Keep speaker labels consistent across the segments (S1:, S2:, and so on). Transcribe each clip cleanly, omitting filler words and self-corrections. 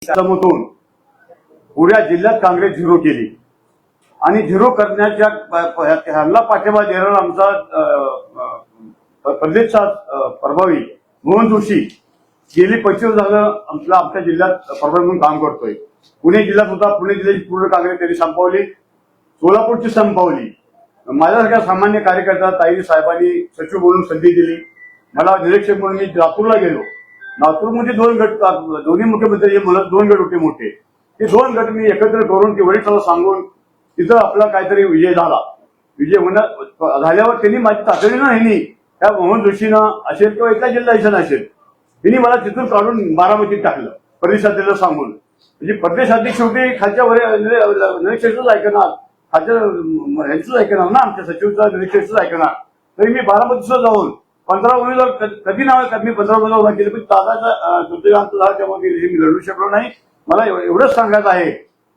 S1: समोरून पुऱ्या जिल्ह्यात काँग्रेस झिरो केली आणि झिरो करण्याच्या ह्याला पाठिंबा देणारा आमचा प्रदेशचा प्रभावी मोहन जोशी गेली 25 झालं आमच्या जिल्ह्यात प्रभावी म्हणून काम करतोय। पुणे जिल्ह्यात होता, पुणे जिल्ह्याची पूर्ण काँग्रेस त्यांनी संपवली, सोलापूरची संपवली। माझ्यासारख्या सामान्य कार्यकर्ता ताई साहेबांनी सचिव म्हणून संधी दिली, मला निरीक्षक म्हणून मी लातूरला गेलो। लातूरमध्ये 2 गट, दोन्ही मुख्यमंत्री म्हणत 2 गट होते मोठे, ते 2 गट मी एकत्र करून ते वरिष्ठाला सांगून तिथं आपला काहीतरी विजय झाला। विजय झाल्यावर त्यांनी माझी तातडीनं ह्यांनी त्या मोहन जोशीनं असेल किंवा इथला जिल्हाधिकारी असेल त्यांनी मला तिथून काढून बारामतीत टाकलं प्रदेशाध्यक्षाला सांगून। म्हणजे प्रदेशाध्यक्ष शेवटी खालच्या निरीक्षकच ऐकणार, खालच्या ह्यांचंच ऐकणार ना, आमच्या सचिवचा निरीक्षकच ऐकणार। तरी मी बारामतीला जाऊन 15 उमेदवार कधी नाव मी 15 उमेदवार उभा केले, पण दादाचा दुर्दैवांत झाला त्यामुळे मी लढू शकलो नाही। मला एवढंच सांगायचं आहे,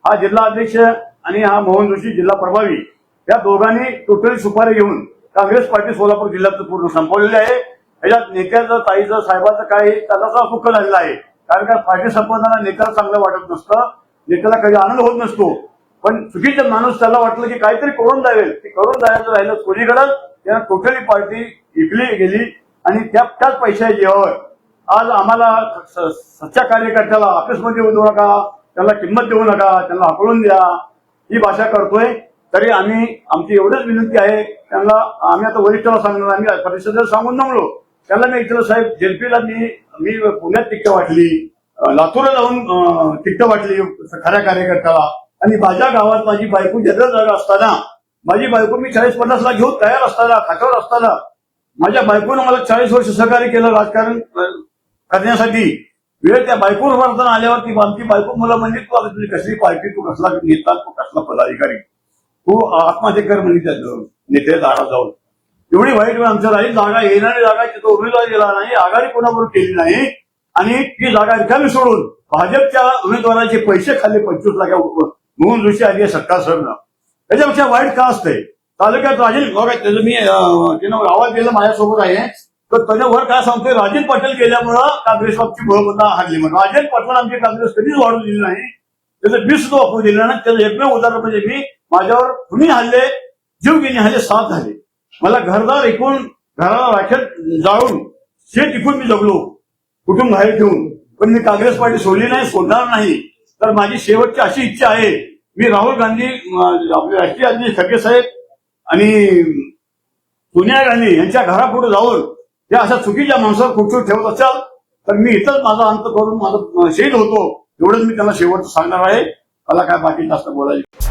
S1: हा जिल्हा अध्यक्ष आणि हा मोहन जोशी जिल्हा प्रभावी या दोघांनी टोटली सुपारी घेऊन काँग्रेस पार्टी सोलापूर जिल्ह्यात पूर्ण संपवलेली आहे। याच्यात नेत्याचं, ताईचं, साहेबाचं काय त्याचा दुःख झालेलं आहे, कारण का पार्टी संपवताना नेत्याला चांगलं वाटत नसतं, नेत्याला कधी आनंद होत नसतो, पण चुकीचा माणूस त्याला वाटलं की काहीतरी करून जावेल, ते करून जायचं राहिलं कोणीकडं त्यांना टोटली पार्टी विकली गेली आणि त्याच पैशाच्या जीवावर आज आम्हाला सच्च्या कार्यकर्त्याला ऑफिसमध्ये येऊ देऊ नका, त्यांना किंमत देऊ नका, त्यांना हाकलून द्या ही भाषा करतोय। तरी आमची एवढंच विनंती आहे त्यांना, आम्ही आता वरिष्ठाला सांगणार, आम्ही परिषदेला सांगून जमलो त्यांना मी इथलं साहेब जेलपीला मी पुण्यात तिकीट वाटली, लातूरला जाऊन तिकीट वाटली खऱ्या कार्यकर्त्याला, आणि माझ्या गावात माझी बायको जनरल जागा असताना माझी बायको मी 40-50 लाख घेऊन तयार असताना, खात्यावर असताना माझ्या बायकोनं मला 40 वर्ष सहकार्य केलं राजकारण करण्यासाठी। वेळ त्या बायकोवर वर्तन आल्यावर ती आमची बायको मला म्हणजे तू आता तुझी कसली पार्टी, तू कसला नेता, तू कसला पदाधिकारी, तू आत्महत्या कर म्हणजे त्या नेत्याच्या दारात जाऊन। एवढी वाईट वेळ आमच्या राहील, जागा येणारी जागा तिथं उमेदवार गेला नाही, आघाडी कोणाबरोबर केली नाही आणि ती जागा रिकामी सोडून भाजपच्या उमेदवाराचे पैसे खाल्ले 25 लाख मोहन जोशी आणि सत्कार सरनं। त्याच्यापेक्षा वाईट का असतंय? तालुक्यात राजेल त्याचं मी त्यानं आवाज दिला माझ्यासोबत आहे, तर त्याच्या वर काय सांगतोय, राजेल पाटील गेल्यामुळं काँग्रेस बाबची बळबंदा हारली म्हणून। राजेल पाटील आमची काँग्रेस कधीच वाढू दिली नाही, त्याचं 20 सुद्धा वापरू दिलं नाही। त्याचं एकमेव उदाहरण म्हणजे मी माझ्यावर कुणी हल्ले, जीवघेणी हल्ले 7 झाले, मला घरदार ऐकून घराला राखेत जाळून शेत इकून मी जगलो कुटुंब बाहेर ठेवून, पण मी काँग्रेस पार्टी सोडली नाही, सोडणार नाही। तर माझी शेवटची अशी इच्छा आहे, मी राहुल गांधी, आपले राष्ट्रीय अध्यक्ष खडगे साहेब आणि सोनिया गांधी यांच्या घरापुढे जाऊन या अशा चुकीच्या माणसावर खुर्चीवर ठेवत असाल तर मी इथंच माझा अंत करून माझं शहीद होतो, एवढंच मी त्यांना शेवटचं सांगणार आहे। मला काय बाकी जास्त बोलायचं